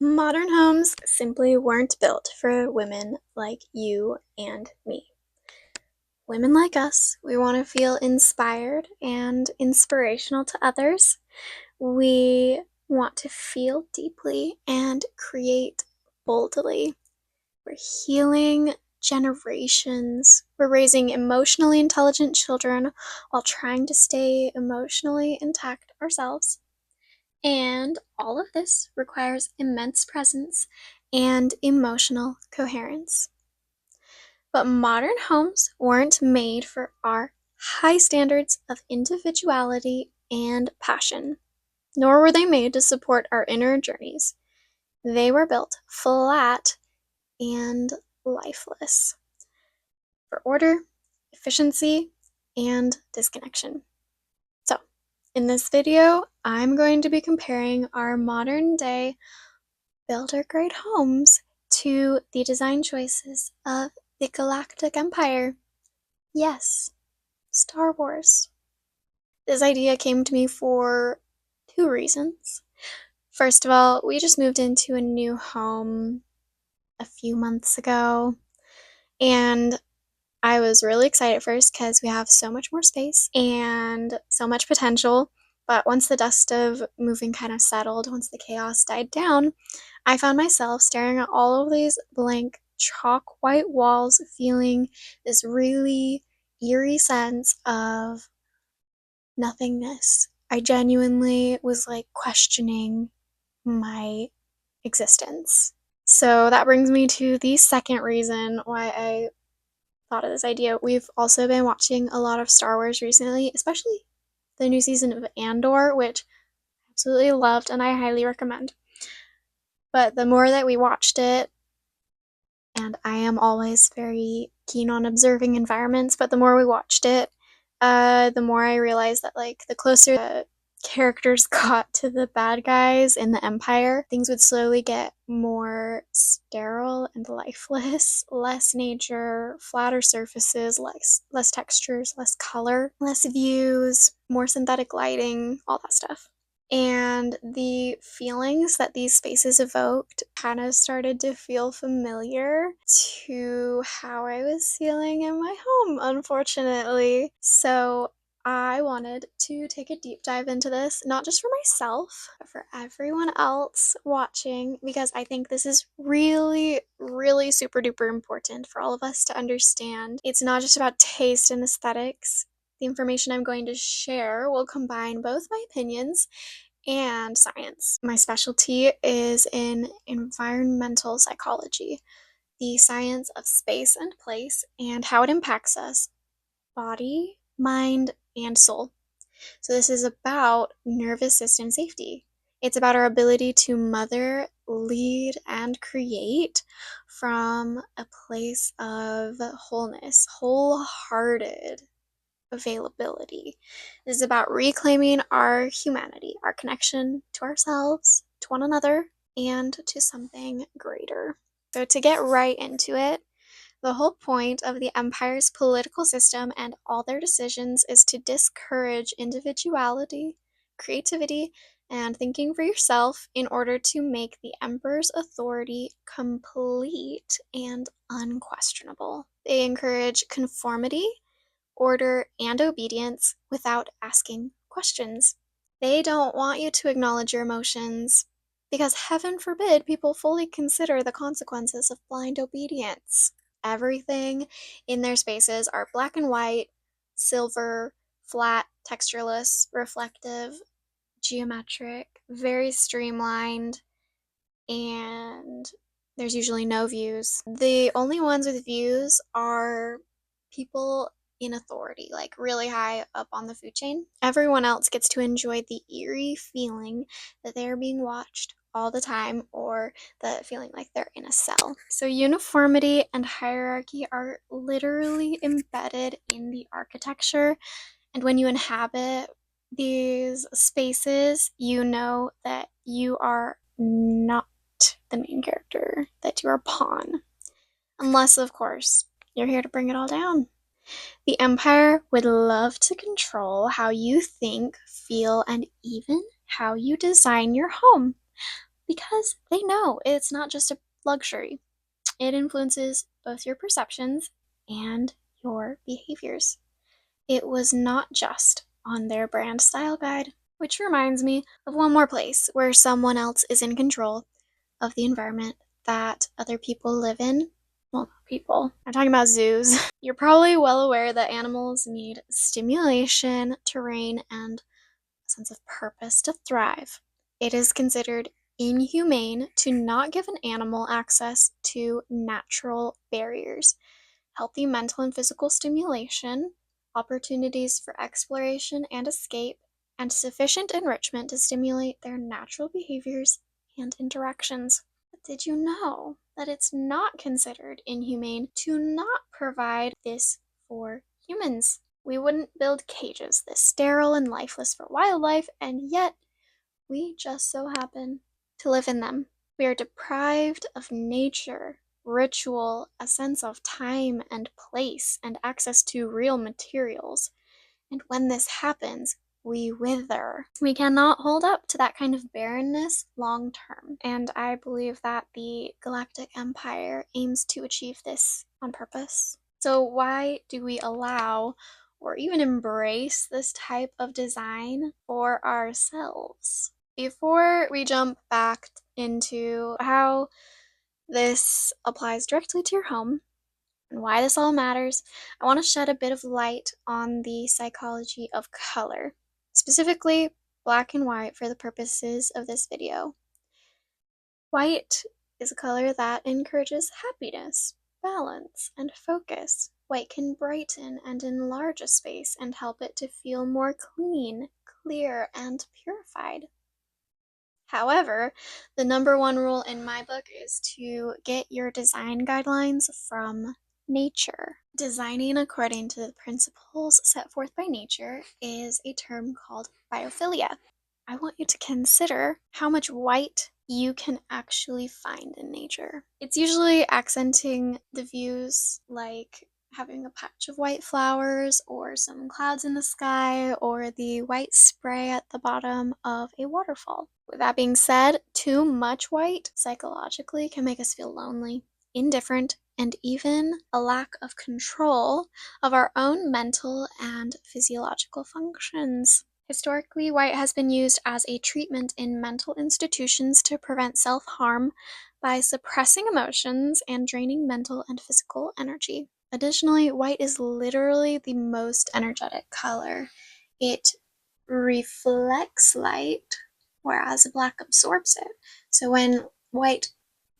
Modern homes simply weren't built for women like you and me. Women like us, we want to feel inspired and inspirational to others. We want to feel deeply and create boldly. We're healing generations. We're raising emotionally intelligent children while trying to stay emotionally intact ourselves. And all of this requires immense presence and emotional coherence. But modern homes weren't made for our high standards of individuality and passion, nor were they made to support our inner journeys. They were built flat and lifeless for order, efficiency, and disconnection. So, in this video, I'm going to be comparing our modern day builder grade homes to the design choices of the Galactic Empire. Yes, Star Wars. This idea came to me for two reasons. First of all, we just moved into a new home a few months ago, and I was really excited at first because we have so much more space and so much potential. But once the dust of moving kind of settled, once the chaos died down, I found myself staring at all of these blank chalk white walls, feeling this really eerie sense of nothingness. I genuinely was like questioning my existence. So that brings me to the second reason why I thought of this idea. We've also been watching a lot of Star Wars recently, especially the new season of Andor, which I absolutely loved and I highly recommend. But the more that we watched it, and I am always very keen on observing environments, but the more we watched it, the more I realized that, like, the closer the characters got to the bad guys in the Empire, things would slowly get more sterile and lifeless. Less nature, flatter surfaces, less textures, less color, less views, more synthetic lighting, all that stuff. And the feelings that these spaces evoked kind of started to feel familiar to how I was feeling in my home, unfortunately. So I wanted to take a deep dive into this, not just for myself, but for everyone else watching, because I think this is really, really super duper important for all of us to understand. It's not just about taste and aesthetics. The information I'm going to share will combine both my opinions and science. My specialty is in environmental psychology, the science of space and place and how it impacts us, body, mind, and soul. So, this is about nervous system safety. It's about our ability to mother, lead, and create from a place of wholeness, wholehearted availability. This is about reclaiming our humanity, our connection to ourselves, to one another, and to something greater. So, to get right into it, the whole point of the Empire's political system and all their decisions is to discourage individuality, creativity, and thinking for yourself in order to make the Emperor's authority complete and unquestionable. They encourage conformity, order, and obedience without asking questions. They don't want you to acknowledge your emotions because heaven forbid people fully consider the consequences of blind obedience. Everything in their spaces are black and white, silver, flat, textureless, reflective, geometric, very streamlined, and there's usually no views. The only ones with views are people in authority, like really high up on the food chain. Everyone else gets to enjoy the eerie feeling that they're being watched all the time, or the feeling like they're in a cell. So uniformity and hierarchy are literally embedded in the architecture, and when you inhabit these spaces, you know that you are not the main character, that you are a pawn. Unless, of course, you're here to bring it all down. The Empire would love to control how you think, feel, and even how you design your home. because they know it's not just a luxury. It influences both your perceptions and your behaviors. It was not just on their brand style guide, which reminds me of one more place where someone else is in control of the environment that other people live in. Well, not people. I'm talking about zoos. You're probably well aware that animals need stimulation, terrain, and a sense of purpose to thrive. It is considered inhumane to not give an animal access to natural barriers, healthy mental and physical stimulation, opportunities for exploration and escape, and sufficient enrichment to stimulate their natural behaviors and interactions. But did you know that it's not considered inhumane to not provide this for humans? We wouldn't build cages this sterile and lifeless for wildlife, and yet we just so happen to live in them. We are deprived of nature, ritual, a sense of time and place, and access to real materials. And when this happens, we wither. We cannot hold up to that kind of barrenness long term. And I believe that the Galactic Empire aims to achieve this on purpose. So, why do we allow or even embrace this type of design for ourselves? Before we jump back into how this applies directly to your home and why this all matters, I want to shed a bit of light on the psychology of color, specifically black and white for the purposes of this video. White is a color that encourages happiness, balance, and focus. White can brighten and enlarge a space and help it to feel more clean, clear, and purified. However, the number one rule in my book is to get your design guidelines from nature. Designing according to the principles set forth by nature is a term called biophilia. I want you to consider how much white you can actually find in nature. It's usually accenting the views, like having a patch of white flowers or some clouds in the sky or the white spray at the bottom of a waterfall. With that being said, too much white psychologically can make us feel lonely, indifferent, and even a lack of control of our own mental and physiological functions. Historically, white has been used as a treatment in mental institutions to prevent self-harm by suppressing emotions and draining mental and physical energy. Additionally, white is literally the most energetic color. It reflects light, whereas black absorbs it. So when white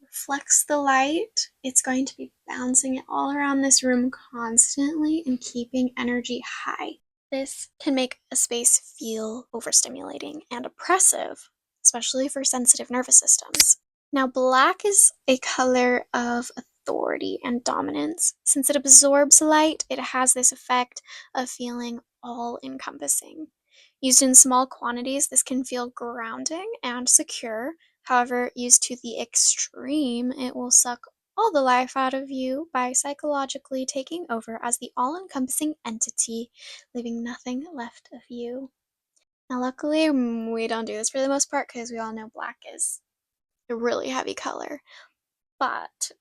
reflects the light, it's going to be bouncing it all around this room constantly and keeping energy high. This can make a space feel overstimulating and oppressive, especially for sensitive nervous systems. Now, black is a color of authority and dominance. Since it absorbs light, it has this effect of feeling all-encompassing. Used in small quantities, this can feel grounding and secure. However, used to the extreme, it will suck all the life out of you by psychologically taking over as the all-encompassing entity, leaving nothing left of you. Now, luckily, we don't do this for the most part because we all know black is a really heavy color. But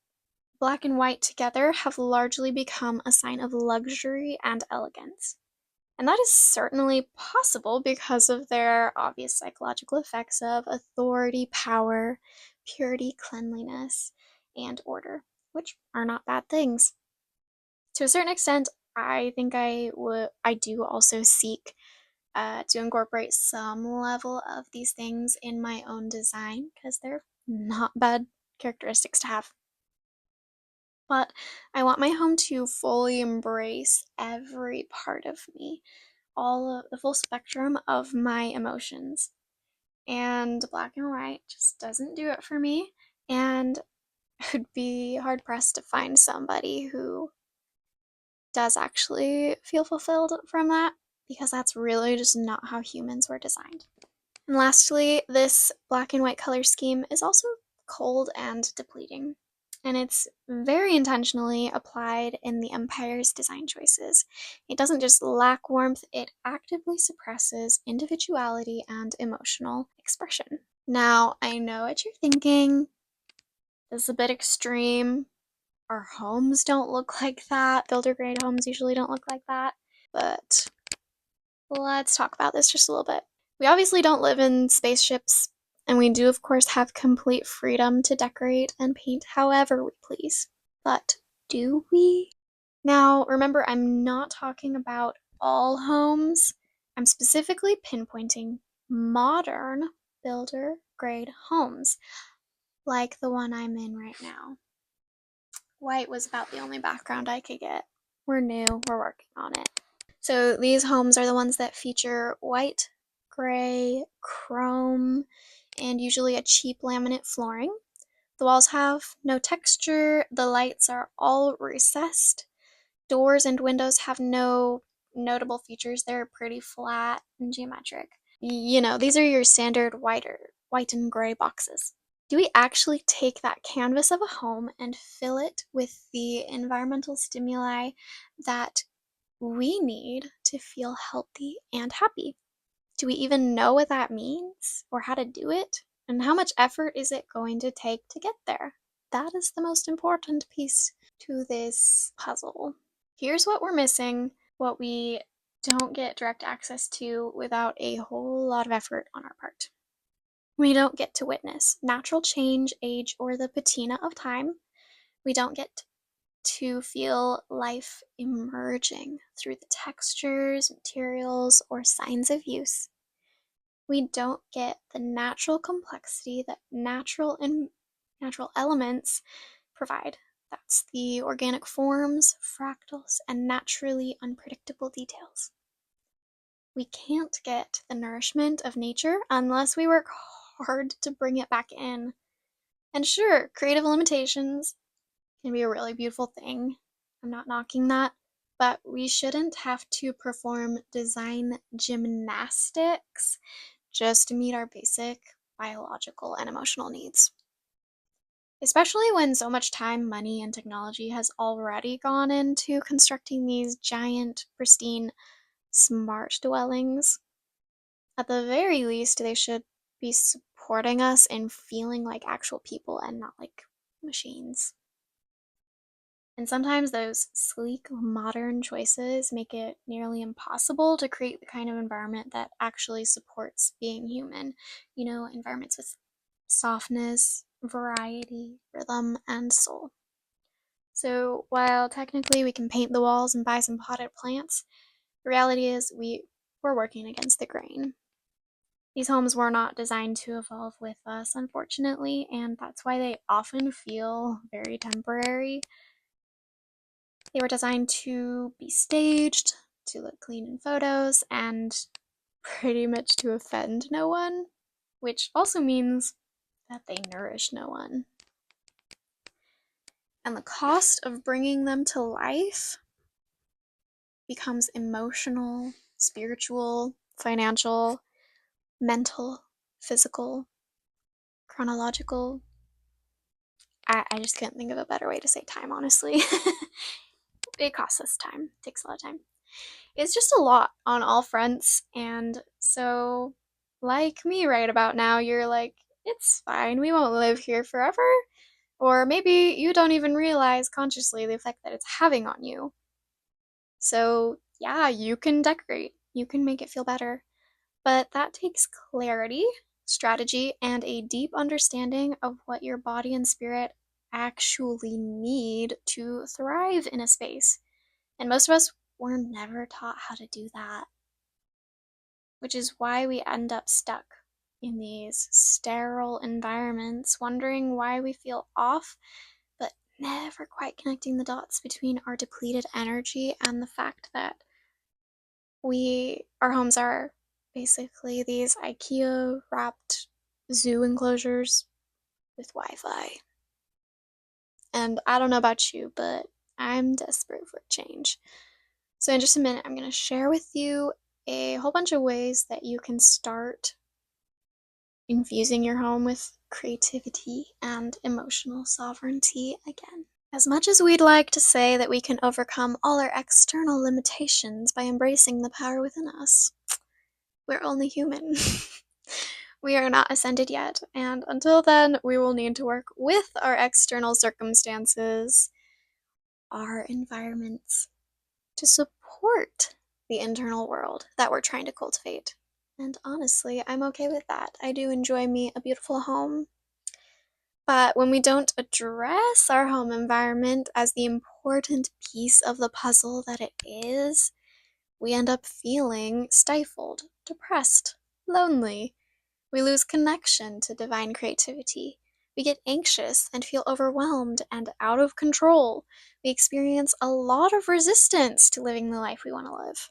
black and white together have largely become a sign of luxury and elegance. And that is certainly possible because of their obvious psychological effects of authority, power, purity, cleanliness, and order, which are not bad things. To a certain extent, I think I do also seek to incorporate some level of these things in my own design because they're not bad characteristics to have. But I want my home to fully embrace every part of me, all of the full spectrum of my emotions. And black and white just doesn't do it for me. And I'd be hard pressed to find somebody who does actually feel fulfilled from that, because that's really just not how humans were designed. And lastly, this black and white color scheme is also cold and depleting, and it's very intentionally applied in the Empire's design choices. It doesn't just lack warmth, it actively suppresses individuality and emotional expression. Now, I know what you're thinking. This is a bit extreme. Our homes don't look like that. Builder grade homes usually don't look like that. But let's talk about this just a little bit. We obviously don't live in spaceships, and we do, of course, have complete freedom to decorate and paint however we please. But do we? Now, remember, I'm not talking about all homes. I'm specifically pinpointing modern builder grade homes, like the one I'm in right now. White was about the only background I could get. We're new, we're working on it. So these homes are the ones that feature white, gray, chrome, and usually a cheap laminate flooring. The walls have no texture, the lights are all recessed, doors and windows have no notable features, they're pretty flat and geometric. These are your standard white and gray boxes. Do we actually take that canvas of a home and fill it with the environmental stimuli that we need to feel healthy and happy? Do we even know what that means or how to do it? And how much effort is it going to take to get there? That is the most important piece to this puzzle. Here's what we're missing, what we don't get direct access to without a whole lot of effort on our part. We don't get to witness natural change, age, or the patina of time. We don't get to feel life emerging through the textures, materials, or signs of use. We don't get the natural complexity that natural elements provide. That's the organic forms, fractals, and naturally unpredictable details. We can't get the nourishment of nature unless we work hard to bring it back in. And sure, creative limitations can be a really beautiful thing. I'm not knocking that. But we shouldn't have to perform design gymnastics just to meet our basic biological and emotional needs. Especially when so much time, money, and technology has already gone into constructing these giant, pristine, smart dwellings. At the very least, they should be supporting us in feeling like actual people and not like machines. And sometimes those sleek, modern choices make it nearly impossible to create the kind of environment that actually supports being human. Environments with softness, variety, rhythm, and soul. So while technically we can paint the walls and buy some potted plants, the reality is we're working against the grain. These homes were not designed to evolve with us, unfortunately, and that's why they often feel very temporary. They were designed to be staged, to look clean in photos, and pretty much to offend no one, which also means that they nourish no one. And the cost of bringing them to life becomes emotional, spiritual, financial, mental, physical, chronological. I just can't think of a better way to say time, honestly. It costs us time. It takes a lot of time. It's just a lot on all fronts, and so, like me right about now, you're like, it's fine, we won't live here forever. Or maybe you don't even realize consciously the effect that it's having on you. So, yeah, you can decorate, you can make it feel better. But that takes clarity, strategy, and a deep understanding of what your body and spirit actually need to thrive in a space. And most of us were never taught how to do that, which is why we end up stuck in these sterile environments, wondering why we feel off, but never quite connecting the dots between our depleted energy and the fact that our homes are basically these IKEA wrapped zoo enclosures with Wi-Fi. And I don't know about you, but I'm desperate for change. So in just a minute, I'm going to share with you a whole bunch of ways that you can start infusing your home with creativity and emotional sovereignty again. As much as we'd like to say that we can overcome all our external limitations by embracing the power within us, we're only human. We are not ascended yet, and until then, we will need to work with our external circumstances, our environments, to support the internal world that we're trying to cultivate. And honestly, I'm okay with that. I do enjoy me a beautiful home. But when we don't address our home environment as the important piece of the puzzle that it is, we end up feeling stifled, depressed, lonely. We lose connection to divine creativity. We get anxious and feel overwhelmed and out of control. We experience a lot of resistance to living the life we want to live.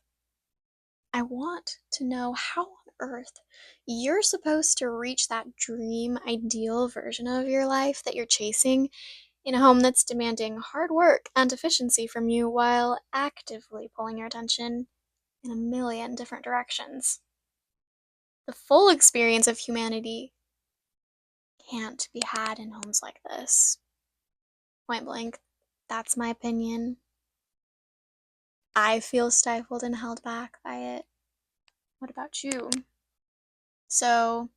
I want to know how on earth you're supposed to reach that dream, ideal version of your life that you're chasing in a home that's demanding hard work and efficiency from you while actively pulling your attention in a million different directions. The full experience of humanity can't be had in homes like this. Point blank, that's my opinion. I feel stifled and held back by it. What about you? So,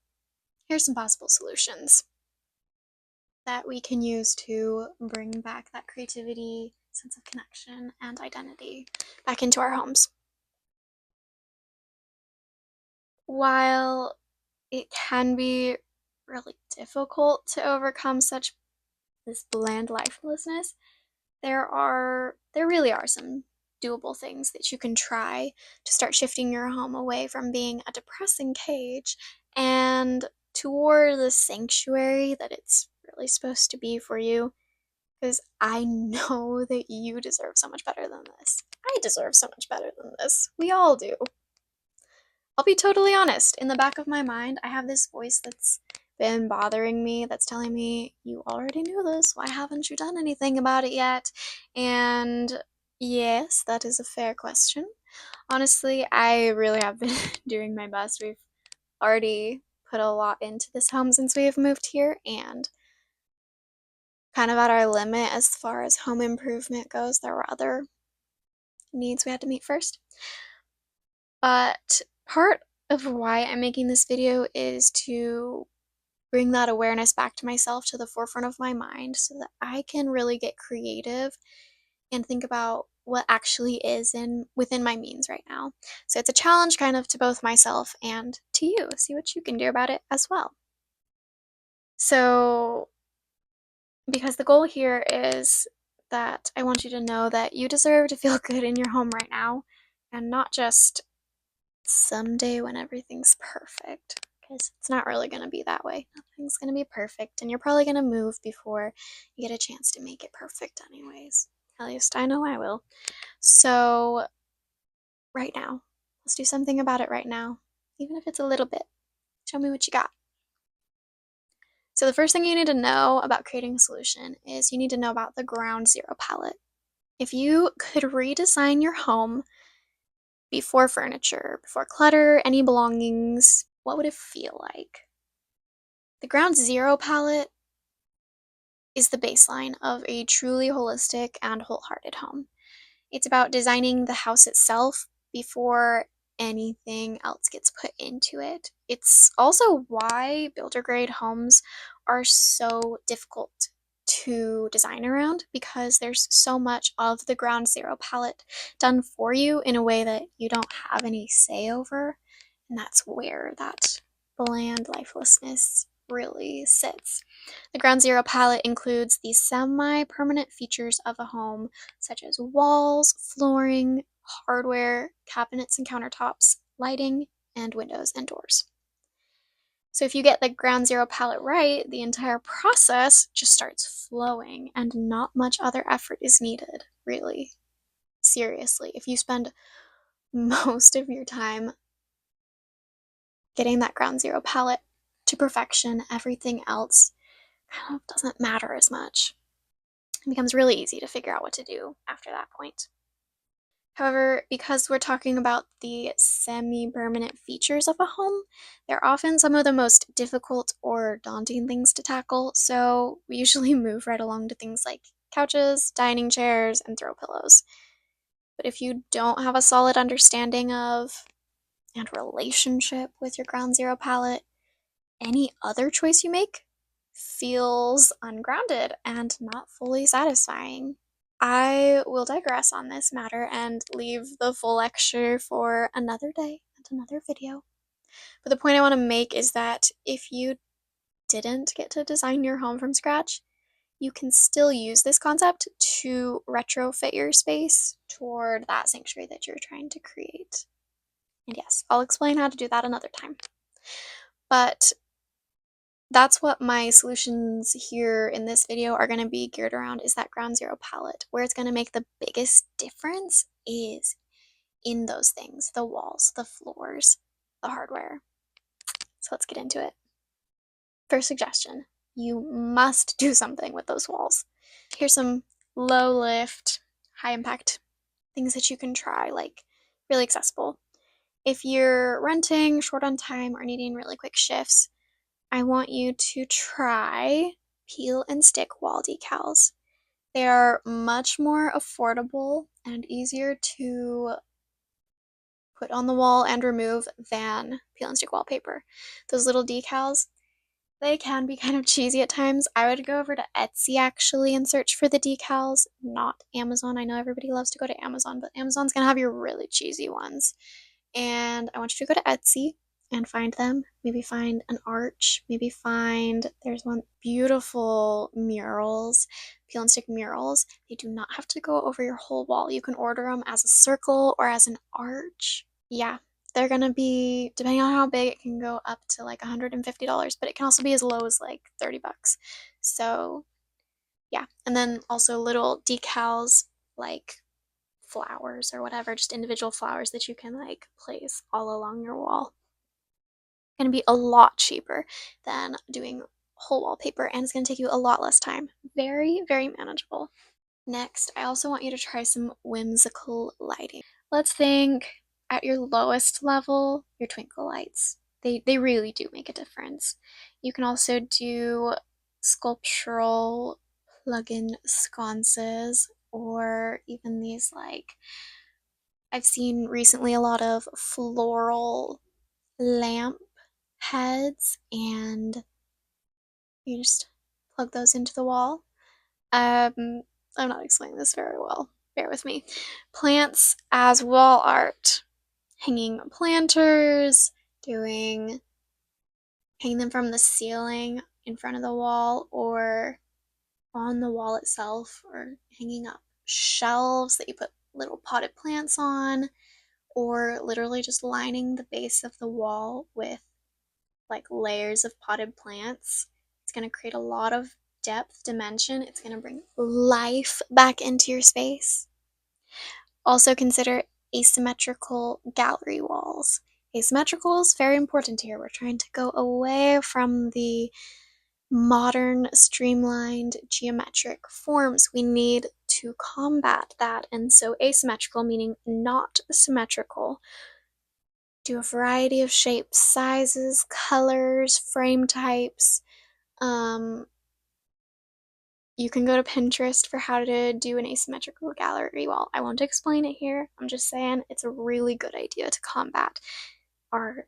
here's some possible solutions that we can use to bring back that creativity, sense of connection, and identity back into our homes. While it can be really difficult to overcome such this bland lifelessness, there really are some doable things that you can try to start shifting your home away from being a depressing cage and toward the sanctuary that it's really supposed to be for you. Because I know that you deserve so much better than this. I deserve so much better than this. We all do. I'll be totally honest. In the back of my mind, I have this voice that's been bothering me, that's telling me, you already knew this. Why haven't you done anything about it yet? And yes, that is a fair question. Honestly, I really have been doing my best. We've already put a lot into this home since we have moved here, and kind of at our limit as far as home improvement goes. There were other needs we had to meet first. But part of why I'm making this video is to bring that awareness back to myself, to the forefront of my mind, so that I can really get creative and think about what actually is within my means right now. So it's a challenge kind of to both myself and to you. See what you can do about it as well. So because the goal here is that I want you to know that you deserve to feel good in your home right now, and not just someday when everything's perfect, because it's not really going to be that way. Nothing's going to be perfect, and you're probably going to move before you get a chance to make it perfect anyways. At least I know I will. So right now, let's do something about it right now, even if it's a little bit. Show me what you got. So the first thing you need to know about creating a solution is you need to know about the ground zero palette. If you could redesign your home before furniture, before clutter, any belongings, what would it feel like? The ground zero palette is the baseline of a truly holistic and wholehearted home. It's about designing the house itself before anything else gets put into it. It's also why builder grade homes are so difficult to design around, because there's so much of the ground zero palette done for you in a way that you don't have any say over. And that's where that bland lifelessness really sits. The ground zero palette includes the semi-permanent features of a home, such as walls, flooring, hardware, cabinets and countertops, lighting, and windows and doors. So if you get the ground zero palette right, the entire process just starts flowing and not much other effort is needed, really. Seriously, if you spend most of your time getting that ground zero palette to perfection, everything else kind of doesn't matter as much. It becomes really easy to figure out what to do after that point. However, because we're talking about the semi-permanent features of a home, they're often some of the most difficult or daunting things to tackle, so we usually move right along to things like couches, dining chairs, and throw pillows. But if you don't have a solid understanding of and relationship with your ground zero palette, any other choice you make feels ungrounded and not fully satisfying. I will digress on this matter and leave the full lecture for another day and another video. But the point I want to make is that if you didn't get to design your home from scratch, you can still use this concept to retrofit your space toward that sanctuary that you're trying to create. And yes, I'll explain how to do that another time. But that's what my solutions here in this video are going to be geared around, is that ground zero palette. Where it's going to make the biggest difference is in those things: the walls, the floors, the hardware. So let's get into it. First suggestion: you must do something with those walls. Here's some low lift, high impact things that you can try, like really accessible. If you're renting, short on time, or needing really quick shifts, I want you to try peel and stick wall decals. They are much more affordable and easier to put on the wall and remove than peel and stick wallpaper. Those little decals, they can be kind of cheesy at times. I would go over to Etsy actually and search for the decals, not Amazon. I know everybody loves to go to Amazon, but Amazon's gonna have your really cheesy ones. And I want you to go to Etsy and find them. Maybe find an arch. Maybe find, there's one beautiful murals, peel and stick murals. They do not have to go over your whole wall. You can order them as a circle or as an arch. Yeah, they're gonna be, depending on how big, it can go up to like $150, but it can also be as low as like 30 bucks. So yeah, and then also little decals like flowers or whatever, just individual flowers that you can like place all along your wall. Going to be a lot cheaper than doing whole wallpaper, and it's going to take you a lot less time. Very, very manageable. Next, I also want you to try some whimsical lighting. Let's think at your lowest level, your twinkle lights. They really do make a difference. You can also do sculptural plug-in sconces, or even these, like, I've seen recently a lot of floral lamp heads, and you just plug those into the wall. I'm not explaining this very well. Bear with me. Plants as wall art. Hanging planters, hanging them from the ceiling in front of the wall or on the wall itself, or hanging up shelves that you put little potted plants on, or literally just lining the base of the wall with like layers of potted plants. It's going to create a lot of depth, dimension. It's going to bring life back into your space. Also consider asymmetrical gallery walls. Asymmetrical is very important here. We're trying to go away from the modern, streamlined, geometric forms. We need to combat that. And so asymmetrical, meaning not symmetrical. Do a variety of shapes, sizes, colors, frame types. You can go to Pinterest for how to do an asymmetrical gallery wall. I won't explain it here. I'm just saying it's a really good idea to combat our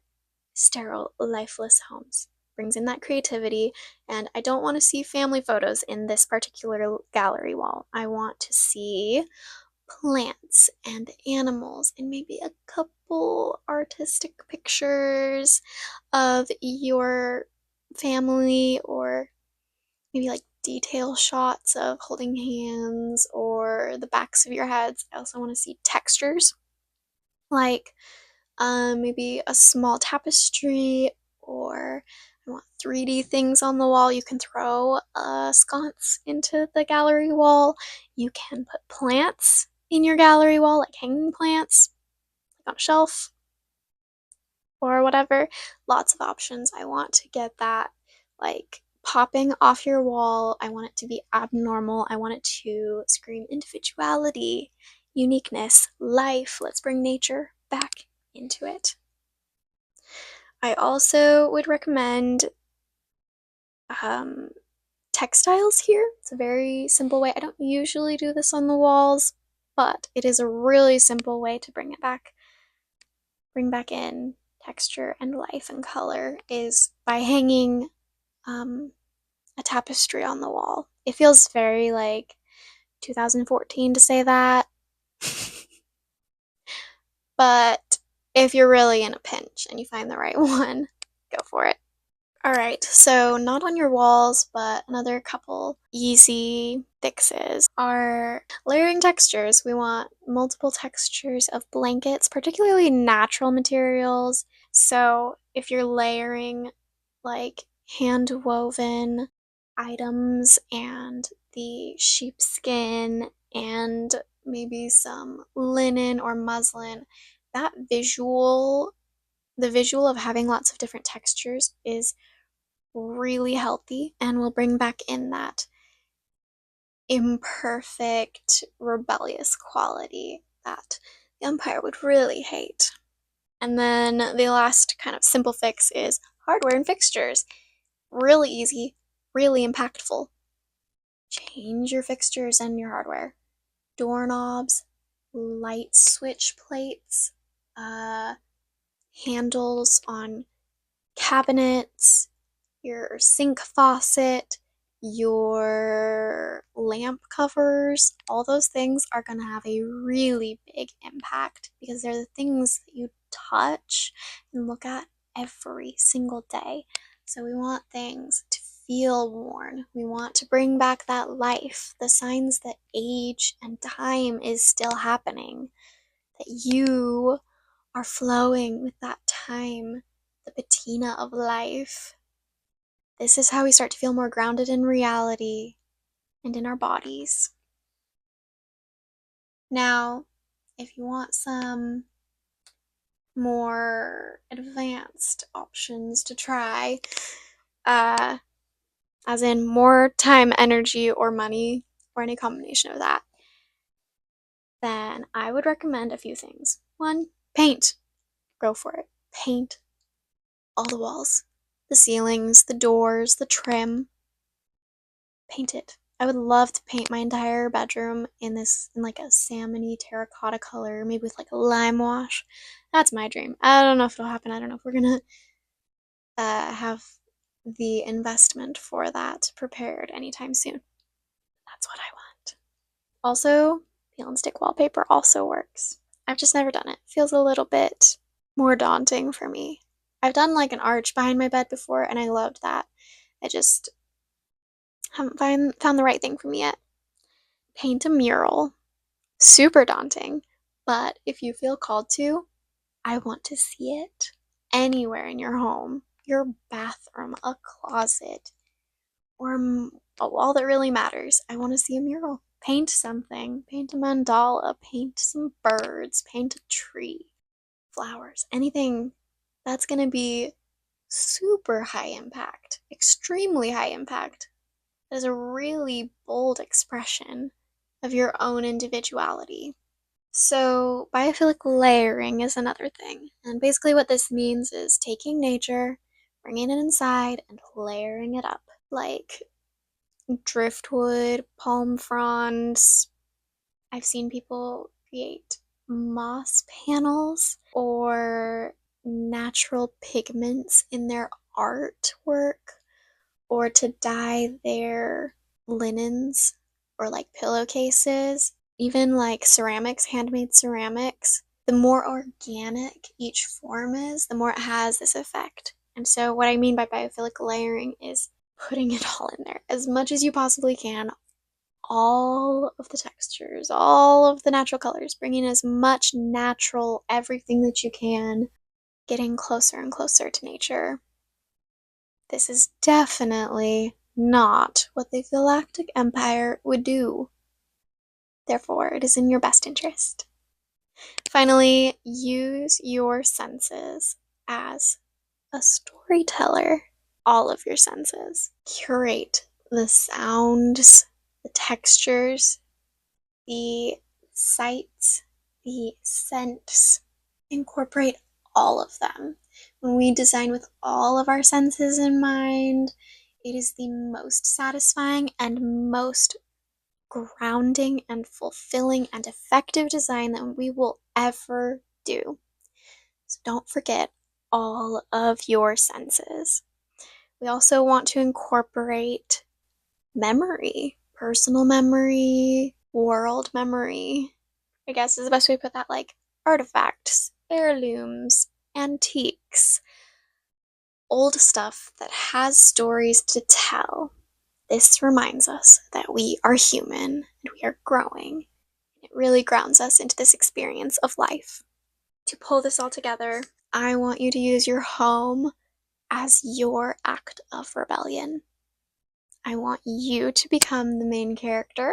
sterile, lifeless homes. Brings in that creativity, and I don't want to see family photos in this particular gallery wall. I want to see plants and animals and maybe a couple artistic pictures of your family, or maybe like detail shots of holding hands or the backs of your heads. I also want to see textures, like maybe a small tapestry, or I want 3D things on the wall. You can throw a sconce into the gallery wall. You can put plants in your gallery wall, like hanging plants, like on a shelf or whatever. Lots of options. I want to get that like popping off your wall. I want it to be abnormal. I want it to scream individuality, uniqueness, life. Let's bring nature back into it. I also would recommend textiles here. It's a very simple way. I don't usually do this on the walls, but it is a really simple way to bring back in texture and life and color is by hanging a tapestry on the wall. It feels very like 2014 to say that, but if you're really in a pinch and you find the right one, go for it. Alright, so not on your walls, but another couple easy fixes are layering textures. We want multiple textures of blankets, particularly natural materials. So if you're layering like hand woven items and the sheepskin and maybe some linen or muslin, that the visual of having lots of different textures is really healthy and will bring back in that imperfect, rebellious quality that the Empire would really hate. And then the last kind of simple fix is hardware and fixtures. Really easy, really impactful. Change your fixtures and your hardware. Doorknobs, light switch plates, handles on cabinets, your sink faucet, your lamp covers, all those things are going to have a really big impact because they're the things that you touch and look at every single day. So we want things to feel worn. We want to bring back that life, the signs that age and time is still happening, that you are flowing with that time, the patina of life. This is how we start to feel more grounded in reality and in our bodies. Now, if you want some more advanced options to try, as in more time, energy, or money, or any combination of that, then I would recommend a few things. One, paint. Go for it. Paint all the walls, the ceilings, the doors, the trim. Paint it. I would love to paint my entire bedroom in like a salmony terracotta color, maybe with like a lime wash. That's my dream. I don't know if it'll happen. I don't know if we're gonna have the investment for that prepared anytime soon. That's what I want. Also, peel and stick wallpaper also works. I've just never done it. Feels a little bit more daunting for me. I've done like an arch behind my bed before and I loved that. I just haven't found the right thing for me yet. Paint a mural. Super daunting, but if you feel called to, I want to see it anywhere in your home, your bathroom, a closet, or a wall that really matters. I want to see a mural. Paint something. Paint a mandala. Paint some birds. Paint a tree. Flowers. Anything that's going to be super high impact. Extremely high impact. That is a really bold expression of your own individuality. So, biophilic layering is another thing. And basically, what this means is taking nature, bringing it inside, and layering it up. Like driftwood, palm fronds. I've seen people create moss panels or natural pigments in their artwork, or to dye their linens or like pillowcases, even like ceramics, handmade ceramics. The more organic each form is, the more it has this effect. And so, what I mean by biophilic layering is putting it all in there as much as you possibly can. All of the textures, all of the natural colors, bringing as much natural everything that you can, getting closer and closer to nature. This is definitely not what the Galactic Empire would do. Therefore, it is in your best interest. Finally, use your senses as a storyteller. All of your senses. Curate the sounds, the textures, the sights, the scents. Incorporate all of them. When we design with all of our senses in mind, it is the most satisfying and most grounding and fulfilling and effective design that we will ever do. So don't forget all of your senses. We also want to incorporate memory, personal memory, world memory, I guess is the best way to put that, like artifacts, heirlooms, antiques, old stuff that has stories to tell. This reminds us that we are human and we are growing. It really grounds us into this experience of life. To pull this all together, I want you to use your home as your act of rebellion. I want you to become the main character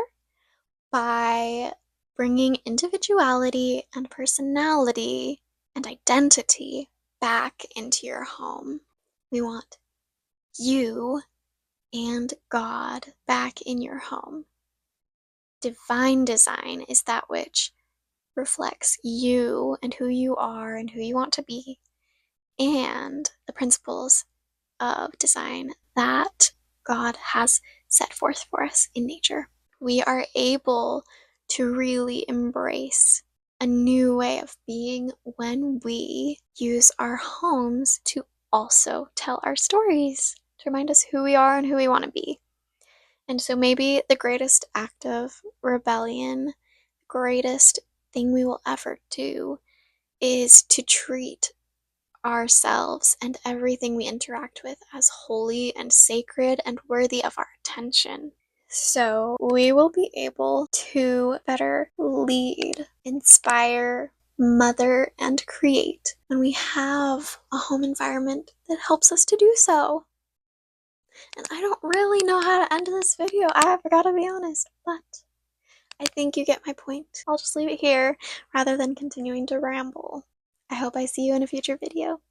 by bringing individuality and personality and identity back into your home. We want you and God back in your home. Divine design is that which reflects you and who you are and who you want to be, and the principles of design that God has set forth for us in nature. We are able to really embrace a new way of being when we use our homes to also tell our stories, to remind us who we are and who we want to be. And so maybe the greatest act of rebellion, the greatest thing we will ever do, is to treat ourselves and everything we interact with as holy and sacred and worthy of our attention. So we will be able to better lead, inspire, mother, and create when we have a home environment that helps us to do so. And I don't really know how to end this video, I've gotta be honest, but I think you get my point. I'll just leave it here rather than continuing to ramble. I hope I see you in a future video.